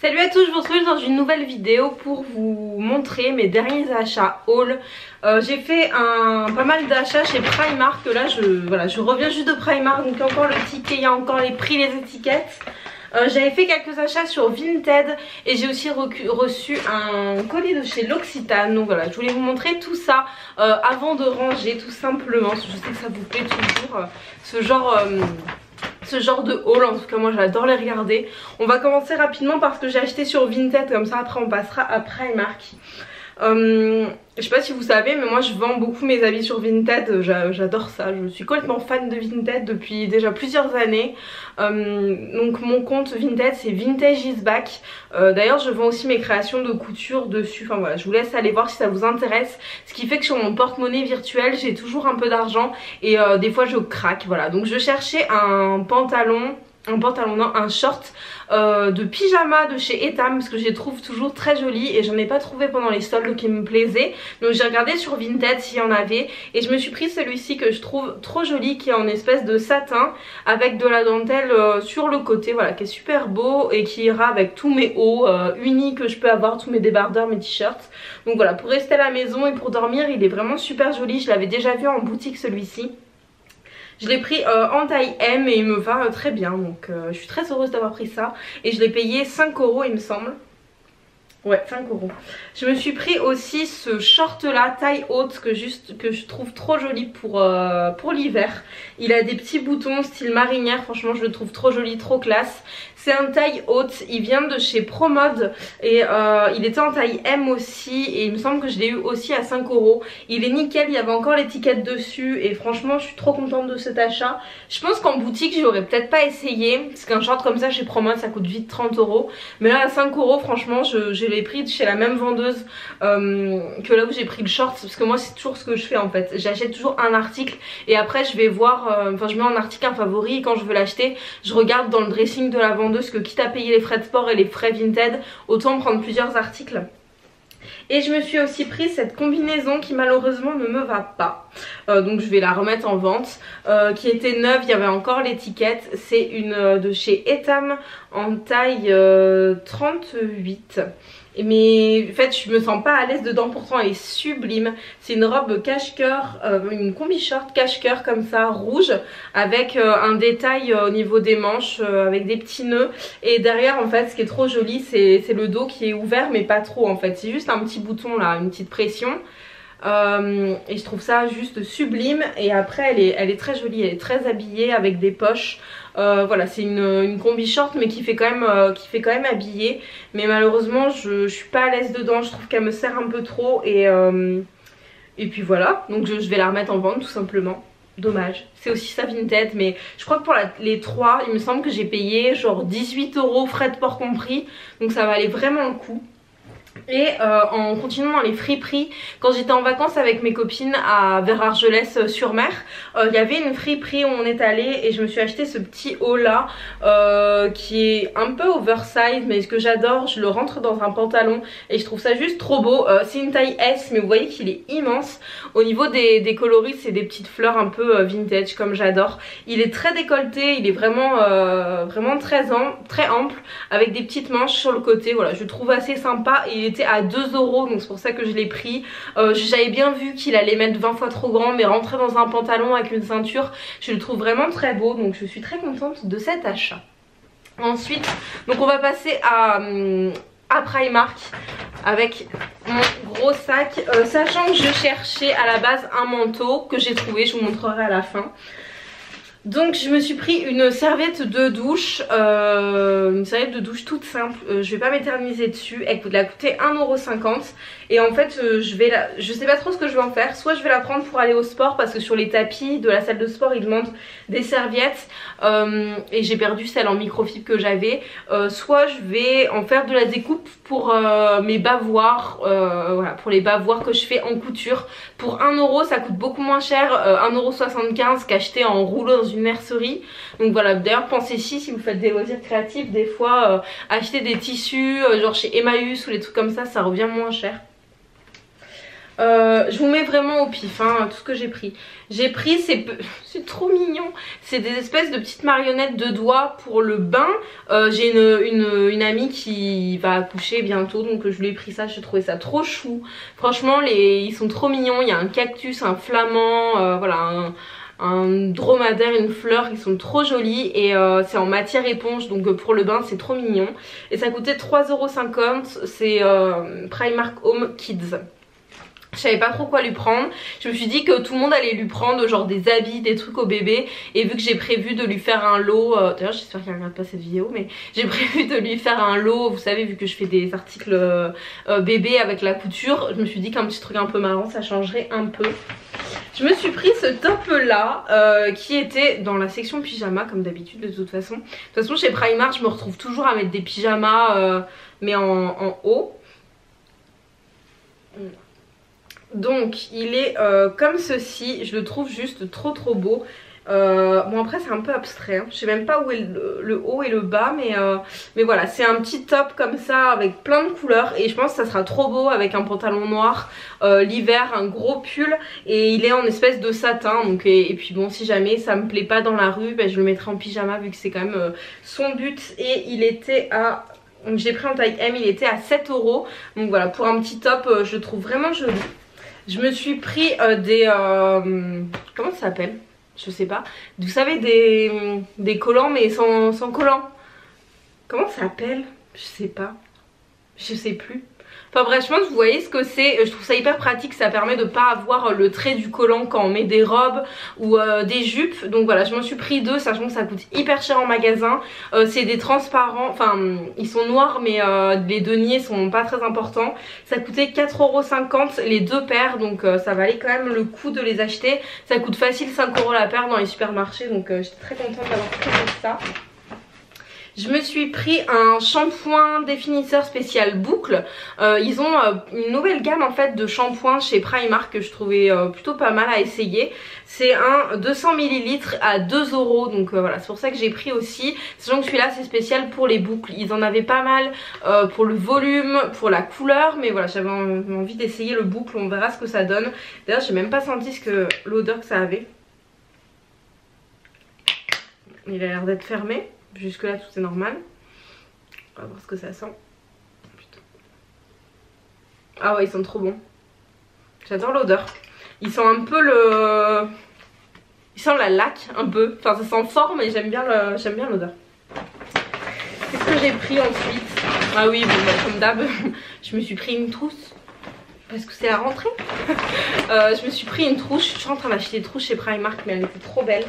Salut à tous, je vous retrouve dans une nouvelle vidéo pour vous montrer mes derniers achats haul. J'ai fait pas mal d'achats chez Primark. Là je reviens juste de Primark, donc il y a encore le ticket, il y a encore les prix, les étiquettes. J'avais fait quelques achats sur Vinted et j'ai aussi reçu un colis de chez L'Occitane. Donc voilà, je voulais vous montrer tout ça avant de ranger tout simplement. Je sais que ça vous plaît toujours, ce genre de haul. En tout cas moi j'adore les regarder. On va commencer rapidement parce que j'ai acheté sur Vinted, comme ça après on passera à Primark. Je sais pas si vous savez, mais moi je vends beaucoup mes habits sur Vinted. J'adore ça, je suis complètement fan de Vinted depuis déjà plusieurs années. Donc mon compte Vinted c'est Vintage is back. D'ailleurs je vends aussi mes créations de couture dessus. Enfin voilà, je vous laisse aller voir si ça vous intéresse. Ce qui fait que sur mon porte-monnaie virtuel j'ai toujours un peu d'argent et des fois je craque. Voilà, donc je cherchais un short de pyjama de chez Etam parce que je les trouve toujours très jolis et j'en ai pas trouvé pendant les soldes qui me plaisaient. Donc j'ai regardé sur Vinted s'il y en avait et je me suis pris celui-ci que je trouve trop joli, qui est en espèce de satin avec de la dentelle sur le côté, voilà, qui est super beau et qui ira avec tous mes hauts unis que je peux avoir, tous mes débardeurs, mes t-shirts. Donc voilà, pour rester à la maison et pour dormir il est vraiment super joli. Je l'avais déjà vu en boutique celui-ci. Je l'ai pris en taille M et il me va très bien, donc je suis très heureuse d'avoir pris ça. Et je l'ai payé 5 € il me semble. Ouais, 5 €. Je me suis pris aussi ce short là taille haute que je trouve trop joli pour l'hiver. Il a des petits boutons style marinière, franchement je le trouve trop joli, trop classe. C'est un taille haute, il vient de chez Promode et il était en taille M aussi et il me semble que je l'ai eu aussi à 5 €. Il est nickel, il y avait encore l'étiquette dessus et franchement je suis trop contente de cet achat. Je pense qu'en boutique j'aurais peut-être pas essayé parce qu'un short comme ça chez Promode ça coûte vite 30 €. Mais là à 5 € franchement je l'ai pris chez la même vendeuse que là où j'ai pris le short, parce que moi c'est toujours ce que je fais en fait. J'achète toujours un article et après je vais voir, je mets en article un favori et quand je veux l'acheter je regarde dans le dressing de la vendeuse que quitte à payer les frais de port et les frais Vinted, autant prendre plusieurs articles. Et je me suis aussi pris cette combinaison qui malheureusement ne me va pas, donc je vais la remettre en vente, qui était neuve, il y avait encore l'étiquette. C'est une de chez Etam en taille 38. Mais en fait je me sens pas à l'aise dedans, pourtant elle est sublime. C'est une robe cache-cœur, une combi short cache-cœur comme ça, rouge, avec un détail au niveau des manches, avec des petits nœuds. Et derrière en fait ce qui est trop joli c'est le dos qui est ouvert mais pas trop en fait. C'est juste un petit bouton là, une petite pression. Et je trouve ça juste sublime. Et après elle est très jolie, elle est très habillée avec des poches. Voilà, c'est une combi short mais qui fait quand même habillée. Mais malheureusement je suis pas à l'aise dedans, je trouve qu'elle me serre un peu trop. Et puis voilà, donc je vais la remettre en vente tout simplement. Dommage, c'est aussi ça Vinted, mais je crois que pour les 3 il me semble que j'ai payé genre 18 € frais de port compris. Donc ça valait vraiment le coup. Et en continuant dans les friperies, quand j'étais en vacances avec mes copines vers Argelès-sur-Mer, il y avait une friperie où on est allé et je me suis acheté ce petit haut là qui est un peu oversize, mais ce que j'adore, je le rentre dans un pantalon et je trouve ça juste trop beau. C'est une taille S mais vous voyez qu'il est immense. Au niveau des coloris c'est des petites fleurs un peu vintage comme j'adore. Il est très décolleté, il est vraiment très ample avec des petites manches sur le côté. Voilà, je le trouve assez sympa et il était à 2 €, donc c'est pour ça que je l'ai pris. J'avais bien vu qu'il allait mettre 20 fois trop grand, mais rentrer dans un pantalon avec une ceinture, je le trouve vraiment très beau, donc je suis très contente de cet achat. Ensuite, donc on va passer à Primark avec mon gros sac, sachant que je cherchais à la base un manteau que j'ai trouvé, je vous montrerai à la fin. Donc je me suis pris une serviette de douche, toute simple, je vais pas m'éterniser dessus. Elle a coûté 1,50 € et en fait je sais pas trop ce que je vais en faire. Soit je vais la prendre pour aller au sport parce que sur les tapis de la salle de sport ils demandent des serviettes et j'ai perdu celle en microfibre que j'avais. Soit je vais en faire de la découpe pour mes bavoirs, voilà, pour les bavoirs que je fais en couture. Pour 1 € ça coûte beaucoup moins cher, 1,75 € qu'acheter en rouleau dans une mercerie. Donc voilà, d'ailleurs pensez-y si vous faites des loisirs créatifs, des fois acheter des tissus genre chez Emmaüs ou les trucs comme ça revient moins cher. Je vous mets vraiment au pif hein, tout ce que j'ai pris. J'ai pris, c'est trop mignon, c'est des espèces de petites marionnettes de doigts pour le bain. J'ai une amie qui va accoucher bientôt, donc je lui ai pris ça, j'ai trouvé ça trop chou. Franchement ils sont trop mignons, il y a un cactus, un flamand, voilà un dromadaire, une fleur, ils sont trop jolis et c'est en matière éponge, donc pour le bain c'est trop mignon. Et ça coûtait 3,50 €, c'est Primark Home Kids. Je savais pas trop quoi lui prendre, je me suis dit que tout le monde allait lui prendre genre des habits, des trucs au bébé. Et vu que j'ai prévu de lui faire un lot, d'ailleurs j'espère qu'il regarde pas cette vidéo, mais j'ai prévu de lui faire un lot, vous savez, vu que je fais des articles bébé avec la couture, je me suis dit qu'un petit truc un peu marrant ça changerait un peu. Je me suis pris ce top là qui était dans la section pyjama comme d'habitude de toute façon. De toute façon chez Primark je me retrouve toujours à mettre des pyjamas mais en haut. Donc il est comme ceci, je le trouve juste trop beau. Bon après c'est un peu abstrait hein. Je sais même pas où est le haut et le bas, mais voilà, c'est un petit top comme ça avec plein de couleurs et je pense que ça sera trop beau avec un pantalon noir l'hiver, un gros pull, et il est en espèce de satin donc, et puis bon, si jamais ça me plaît pas dans la rue, ben, je le mettrai en pyjama vu que c'est quand même son but. Et il était à... donc j'ai pris en taille M, il était à 7 €. Donc voilà, pour un petit top je le trouve vraiment joli. Je me suis pris des... comment ça s'appelle? Je sais pas. Vous savez, des collants mais sans collants. Comment ça s'appelle? Je sais pas. Je sais plus. Enfin bref, je pense que vous voyez ce que c'est. Je trouve ça hyper pratique, ça permet de pas avoir le trait du collant quand on met des robes ou des jupes. Donc voilà, je m'en suis pris deux, sachant que ça coûte hyper cher en magasin. C'est des transparents, enfin ils sont noirs mais les deniers sont pas très importants. Ça coûtait 4,50 € les deux paires, donc ça valait quand même le coup de les acheter. Ça coûte facile 5 € la paire dans les supermarchés, donc j'étais très contente d'avoir pris ça. Je me suis pris un shampoing définisseur spécial boucle. Ils ont une nouvelle gamme en fait de shampoings chez Primark que je trouvais plutôt pas mal à essayer. C'est un 200 ml à 2 €, donc voilà, c'est pour ça que j'ai pris aussi. Sachant que celui-là c'est spécial pour les boucles. Ils en avaient pas mal pour le volume, pour la couleur, mais voilà, j'avais envie d'essayer le boucle, on verra ce que ça donne. D'ailleurs j'ai même pas senti l'odeur que ça avait. Il a l'air d'être fermé. Jusque là tout est normal. On va voir ce que ça sent. Putain. Ah ouais, ils sont trop bons. J'adore l'odeur. Ils sont un peu le... Ils sentent la laque un peu. Enfin ça sent fort mais j'aime bien l'odeur. Qu'est-ce que j'ai pris ensuite? Ah oui, bon, bah, comme d'hab, je me suis pris une trousse. Parce que c'est la rentrée. Je me suis pris une trousse. Je suis en train d'acheter des trousses chez Primark, mais elle était trop belle.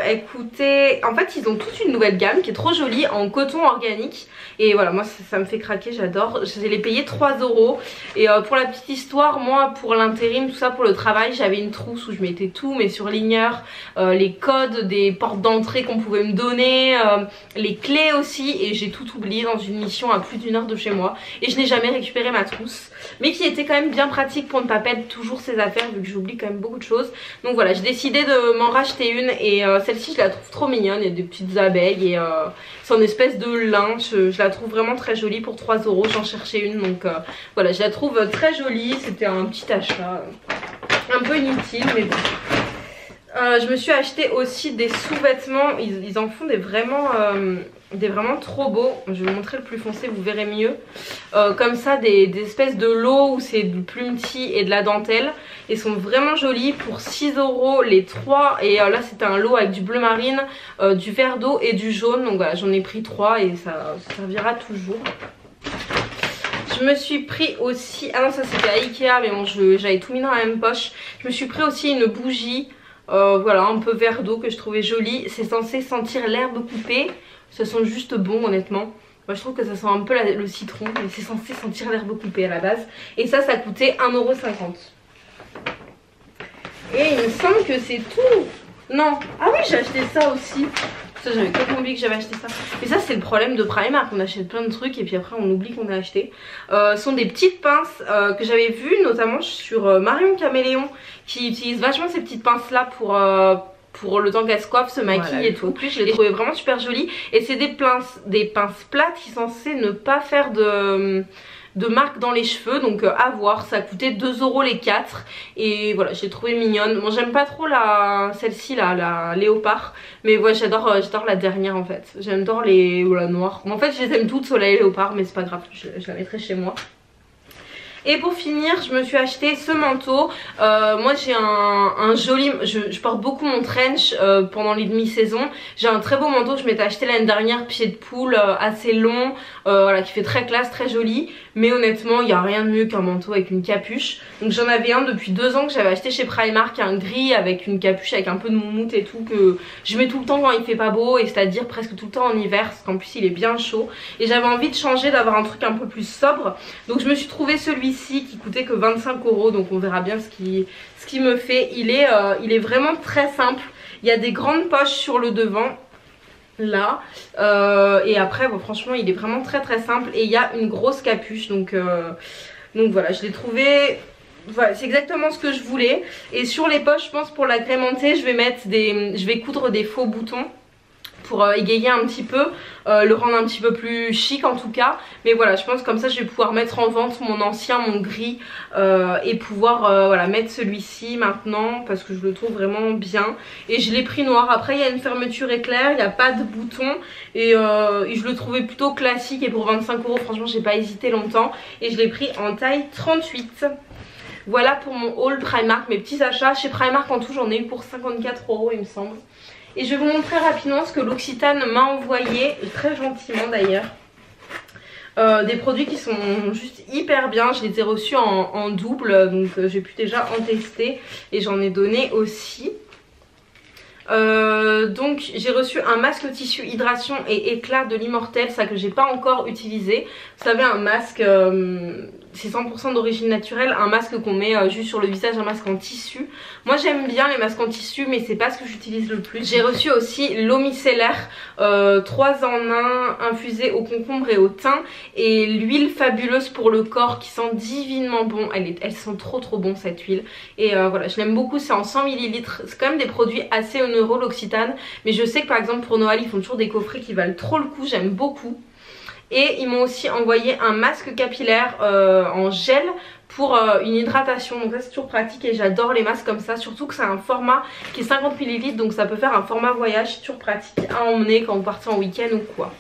Écoutez, en fait ils ont toute une nouvelle gamme qui est trop jolie en coton organique. Et voilà, moi ça me fait craquer, j'adore. Je les payé 3 €. Et pour la petite histoire, moi pour l'intérim, tout ça pour le travail, j'avais une trousse où je mettais tout, mes surligneurs, les codes des portes d'entrée qu'on pouvait me donner, les clés aussi. Et j'ai tout oublié dans une mission à plus d'1 heure de chez moi. Et je n'ai jamais récupéré ma trousse, mais qui était quand même bien pratique pour ne pas perdre toujours ses affaires vu que j'oublie quand même beaucoup de choses. Donc voilà, j'ai décidé de m'en racheter une et celle-ci je la trouve trop mignonne. Il y a des petites abeilles et c'est en espèce de lin. Je la trouve vraiment très jolie pour 3 €. J'en cherchais une, donc voilà, je la trouve très jolie. C'était un petit achat un peu inutile mais bon. Je me suis acheté aussi des sous-vêtements. Ils en font des vraiment trop beaux. Je vais vous montrer le plus foncé, vous verrez mieux. Comme ça, des espèces de lots où c'est du plumetis et de la dentelle. Ils sont vraiment jolis pour 6 € les 3. Et là c'était un lot avec du bleu marine, du vert d'eau et du jaune. Donc voilà, j'en ai pris 3 et ça servira toujours. Je me suis pris aussi... Ah non, ça c'était à Ikea, mais bon, j'avais tout mis dans la même poche. Je me suis pris aussi une bougie. Voilà, un peu vert d'eau que je trouvais jolie. C'est censé sentir l'herbe coupée. Ça sent juste bon honnêtement. Moi je trouve que ça sent un peu le citron, mais c'est censé sentir l'herbe coupée à la base. Et ça coûtait 1,50 €. Et il me semble que c'est tout. Non, ah oui, j'ai acheté ça aussi. Ça, j'avais complètement oublié que j'avais acheté ça. Mais ça c'est le problème de Primark, on achète plein de trucs et puis après on oublie qu'on a acheté. Ce sont des petites pinces que j'avais vues notamment sur Marion Caméléon, qui utilise vachement ces petites pinces là pour le temps qu'elle se coiffe, se maquille, voilà, et tout. En plus je les trouvais vraiment super jolies. Et c'est des pinces plates qui sont censées ne pas faire de marque dans les cheveux, donc à voir, ça a coûté 2 € les 4 et voilà, j'ai trouvé mignonne. Bon, j'aime pas trop celle-ci là, la léopard, mais ouais, j'adore la dernière en fait. J'adore les noires. Bon, en fait, je les aime toutes, soleil léopard, mais c'est pas grave, je la mettrai chez moi. Et pour finir, je me suis acheté ce manteau. Moi j'ai un joli... Je porte beaucoup mon trench pendant les demi-saisons. J'ai un très beau manteau que je m'étais acheté l'année dernière, pied de poule, assez long, voilà, qui fait très classe, très joli. Mais honnêtement, il n'y a rien de mieux qu'un manteau avec une capuche. Donc j'en avais un depuis 2 ans que j'avais acheté chez Primark, un gris avec une capuche avec un peu de moumoute et tout, que je mets tout le temps quand il fait pas beau, et c'est-à-dire presque tout le temps en hiver, parce qu'en plus il est bien chaud. Et j'avais envie de changer, d'avoir un truc un peu plus sobre. Donc je me suis trouvé celui-ci qui coûtait que 25 €, donc on verra bien ce qu'il me fait. Il est vraiment très simple. Il y a des grandes poches sur le devant là, et après bon, franchement il est vraiment très simple, et il y a une grosse capuche, donc voilà, je l'ai trouvé. Voilà, c'est exactement ce que je voulais. Et sur les poches, je pense pour l'agrémenter, je vais coudre des faux boutons pour égayer un petit peu, le rendre un petit peu plus chic en tout cas. Mais voilà, je pense comme ça je vais pouvoir mettre en vente mon ancien, mon gris, et pouvoir voilà, mettre celui-ci maintenant, parce que je le trouve vraiment bien. Et je l'ai pris noir. Après il y a une fermeture éclair, il n'y a pas de bouton, et je le trouvais plutôt classique, et pour 25 € franchement j'ai pas hésité longtemps, et je l'ai pris en taille 38. Voilà pour mon haul Primark, mes petits achats. Chez Primark en tout j'en ai eu pour 54 € il me semble. Et je vais vous montrer rapidement ce que l'Occitane m'a envoyé, très gentiment d'ailleurs. Des produits qui sont juste hyper bien. Je les ai reçus en double, donc j'ai pu déjà en tester, et j'en ai donné aussi. Donc j'ai reçu un masque tissu hydration et éclat de l'Immortelle, ça que j'ai pas encore utilisé. Vous savez, un masque, c'est 100% d'origine naturelle, un masque qu'on met juste sur le visage, un masque en tissu. Moi j'aime bien les masques en tissu, mais c'est pas ce que j'utilise le plus. J'ai reçu aussi l'eau micellaire 3 en 1 infusée au concombre et au thym, et l'huile fabuleuse pour le corps qui sent divinement bon. Elle sent trop bon cette huile, et voilà, je l'aime beaucoup. C'est en 100 ml, c'est quand même des produits assez onéreux l'Occitane, mais je sais que par exemple pour Noël ils font toujours des coffrets qui valent trop le coup, j'aime beaucoup. Et ils m'ont aussi envoyé un masque capillaire en gel pour une hydratation, donc ça c'est toujours pratique, et j'adore les masques comme ça, surtout que c'est un format qui est 50 ml, donc ça peut faire un format voyage, c'est toujours pratique à emmener quand vous partez en week-end ou quoi.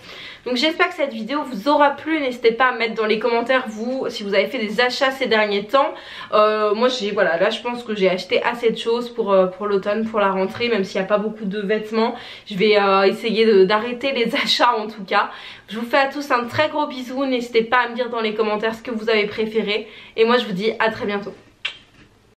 Donc j'espère que cette vidéo vous aura plu. N'hésitez pas à mettre dans les commentaires vous si vous avez fait des achats ces derniers temps. Moi voilà, là je pense que j'ai acheté assez de choses pour l'automne, pour la rentrée, même s'il n'y a pas beaucoup de vêtements. Je vais essayer d'arrêter les achats en tout cas. Je vous fais à tous un très gros bisou. N'hésitez pas à me dire dans les commentaires ce que vous avez préféré, et moi je vous dis à très bientôt.